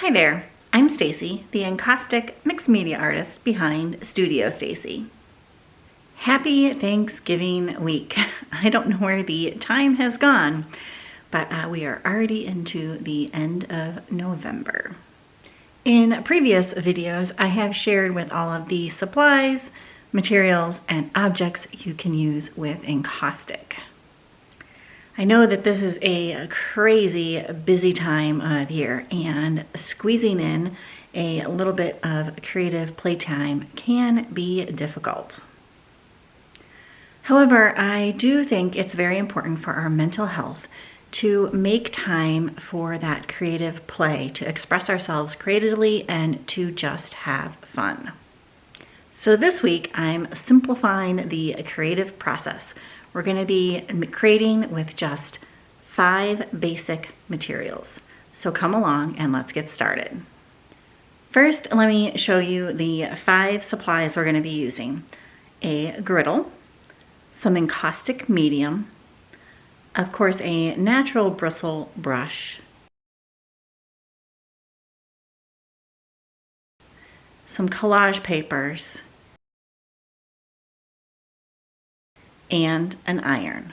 Hi there, I'm Stacy, the Encaustic Mixed Media artist behind Studio Stacy. Happy Thanksgiving week. I don't know where the time has gone, but we are already into the end of November. In previous videos, I have shared with all of the supplies, materials, and objects you can use with encaustic. I know that this is a crazy busy time of year, and squeezing in a little bit of creative playtime can be difficult. However, I do think it's very important for our mental health to make time for that creative play, to express ourselves creatively and to just have fun. So this week, I'm simplifying the creative process. We're going to be creating with just 5 basic materials. So come along and let's get started. First, let me show you the 5 supplies we're going to be using. A griddle, some Encaustic Medium, of course a natural bristle brush, some collage papers, and an iron.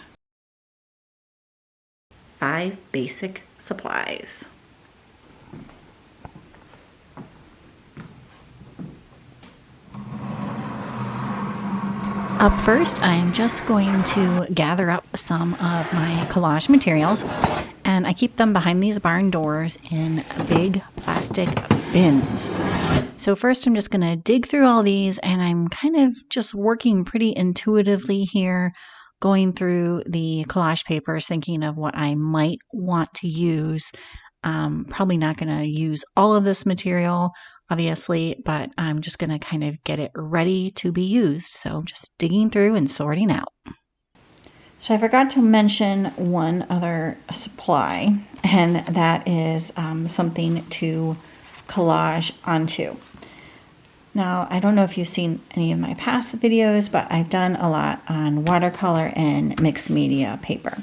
5 basic supplies. Up first, I am just going to gather up some of my collage materials, and I keep them behind these barn doors in big plastic bins. So first I'm just going to dig through all these, and I'm kind of just working pretty intuitively here, going through the collage papers, thinking of what I might want to use. Probably not going to use all of this material, obviously, but I'm just going to kind of get it ready to be used. So just digging through and sorting out. So I forgot to mention one other supply, and that is something to collage onto. Now, I don't know if you've seen any of my past videos, but I've done a lot on watercolor and mixed media paper.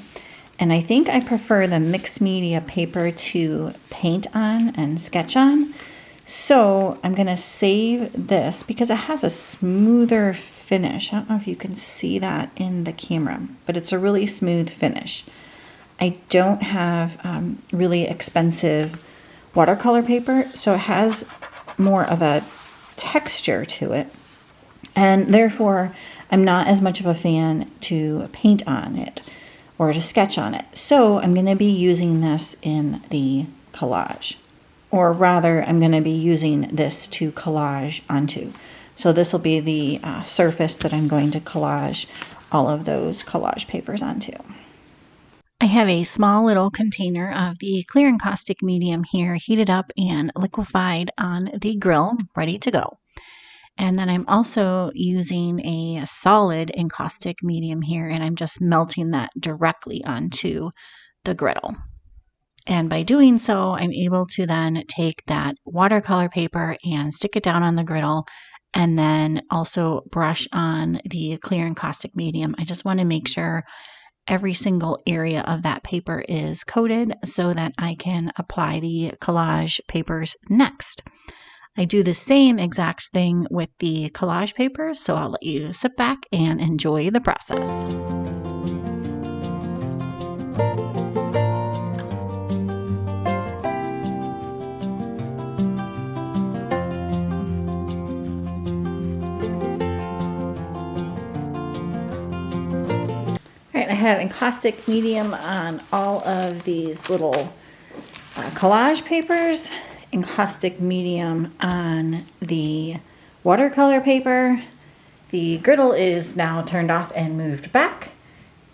And I think I prefer the mixed media paper to paint on and sketch on. So I'm going to save this because it has a smoother finish. I don't know if you can see that in the camera, but it's a really smooth finish. I don't have really expensive watercolor paper, so it has more of a texture to it, and therefore I'm not as much of a fan to paint on it or to sketch on it. So I'm going to be using this in the collage, or rather I'm going to be using this to collage onto. So this will be the surface that I'm going to collage all of those collage papers onto. I have a small little container of the clear encaustic medium here, heated up and liquefied on the grill, ready to go. And then I'm also using a solid encaustic medium here, and I'm just melting that directly onto the griddle. And by doing so, I'm able to then take that watercolor paper and stick it down on the griddle, and then also brush on the clear encaustic medium. I just want to make sure every single area of that paper is coated so that I can apply the collage papers next. I do the same exact thing with the collage papers, so I'll let you sit back and enjoy the process. I have encaustic medium on all of these little collage papers, encaustic medium on the watercolor paper. The griddle is now turned off and moved back,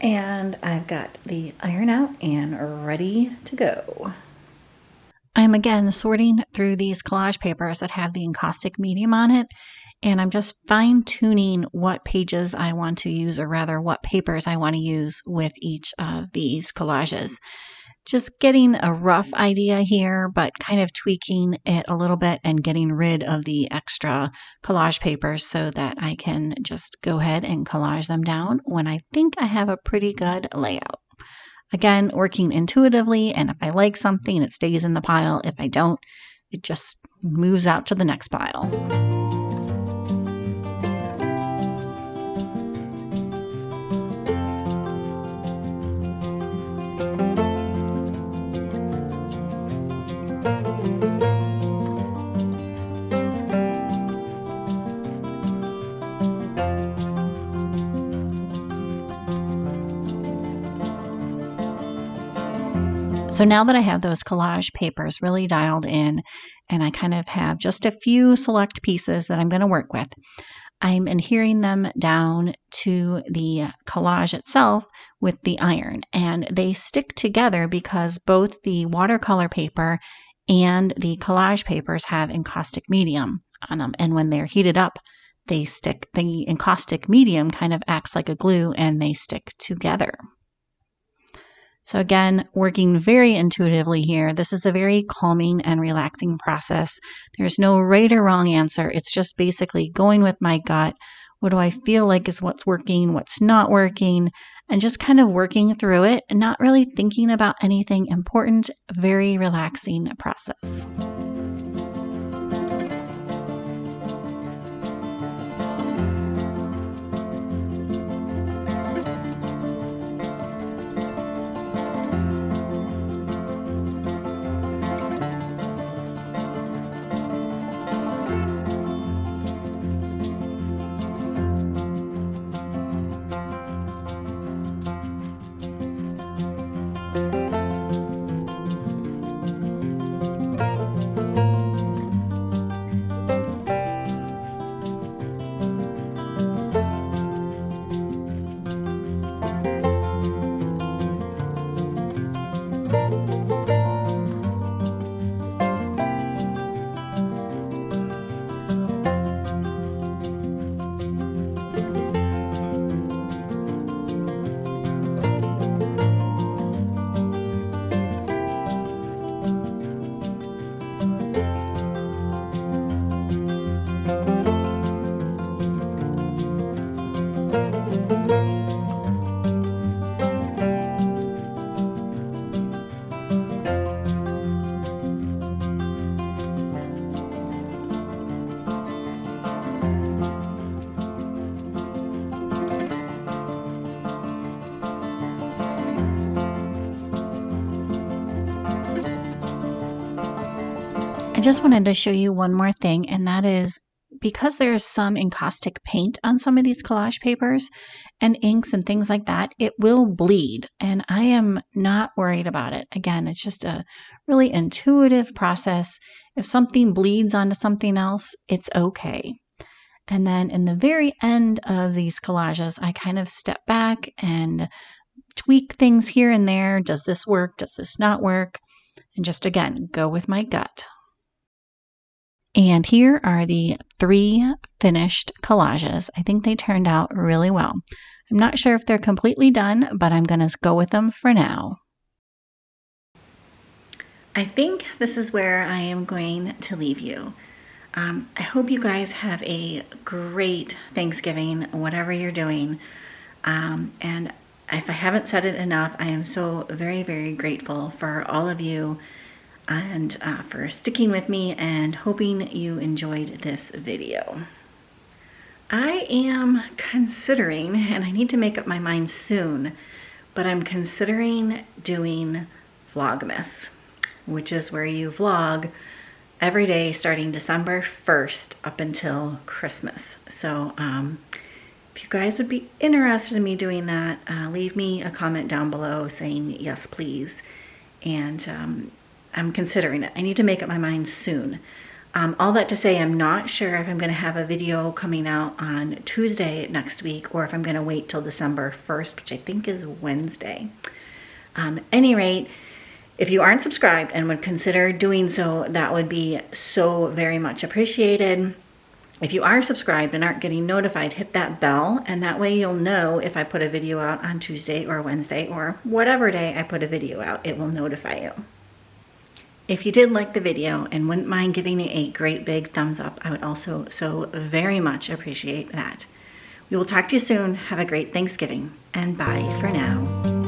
and I've got the iron out and ready to go. I'm again sorting through these collage papers that have the encaustic medium on it, and I'm just fine-tuning what pages I want to use, or rather what papers I want to use with each of these collages. Just getting a rough idea here, but kind of tweaking it a little bit and getting rid of the extra collage papers so that I can just go ahead and collage them down when I think I have a pretty good layout. Again, working intuitively, and if I like something, it stays in the pile. If I don't, it just moves out to the next pile. So now that I have those collage papers really dialed in and I kind of have just a few select pieces that I'm going to work with, I'm adhering them down to the collage itself with the iron. And they stick together because both the watercolor paper and the collage papers have encaustic medium on them. And when they're heated up, they stick. The encaustic medium kind of acts like a glue and they stick together. So again, working very intuitively here. This is a very calming and relaxing process. There's no right or wrong answer. It's just basically going with my gut. What do I feel like is what's working, what's not working, and just kind of working through it and not really thinking about anything important. Very relaxing process. I just wanted to show you one more thing, and that is because there's some encaustic paint on some of these collage papers and inks and things like that, it will bleed, and I am not worried about it. Again, it's just a really intuitive process. If something bleeds onto something else, it's okay. And then in the very end of these collages, I kind of step back and tweak things here and there. Does this work? Does this not work? And just, again, go with my gut. And here are the 3 finished collages. I think they turned out really well. I'm not sure if they're completely done, but I'm going to go with them for now. I think this is where I am going to leave you. I hope you guys have a great Thanksgiving, whatever you're doing. And if I haven't said it enough, I am so very, very grateful for all of you and for sticking with me and hoping you enjoyed this video. I am considering, and I need to make up my mind soon, but I'm considering doing Vlogmas, which is where you vlog every day starting December 1st up until Christmas. So if you guys would be interested in me doing that, leave me a comment down below saying yes, please. And I'm considering it. I need to make up my mind soon. All that to say, I'm not sure if I'm going to have a video coming out on Tuesday next week or if I'm going to wait till December 1st, which I think is Wednesday. Any rate, if you aren't subscribed and would consider doing so, that would be so very much appreciated. If you are subscribed and aren't getting notified, hit that bell, and that way you'll know if I put a video out on Tuesday or Wednesday or whatever day I put a video out, it will notify you. If you did like the video and wouldn't mind giving me a great big thumbs up, I would also so very much appreciate that. We will talk to you soon. Have a great Thanksgiving, and bye for now.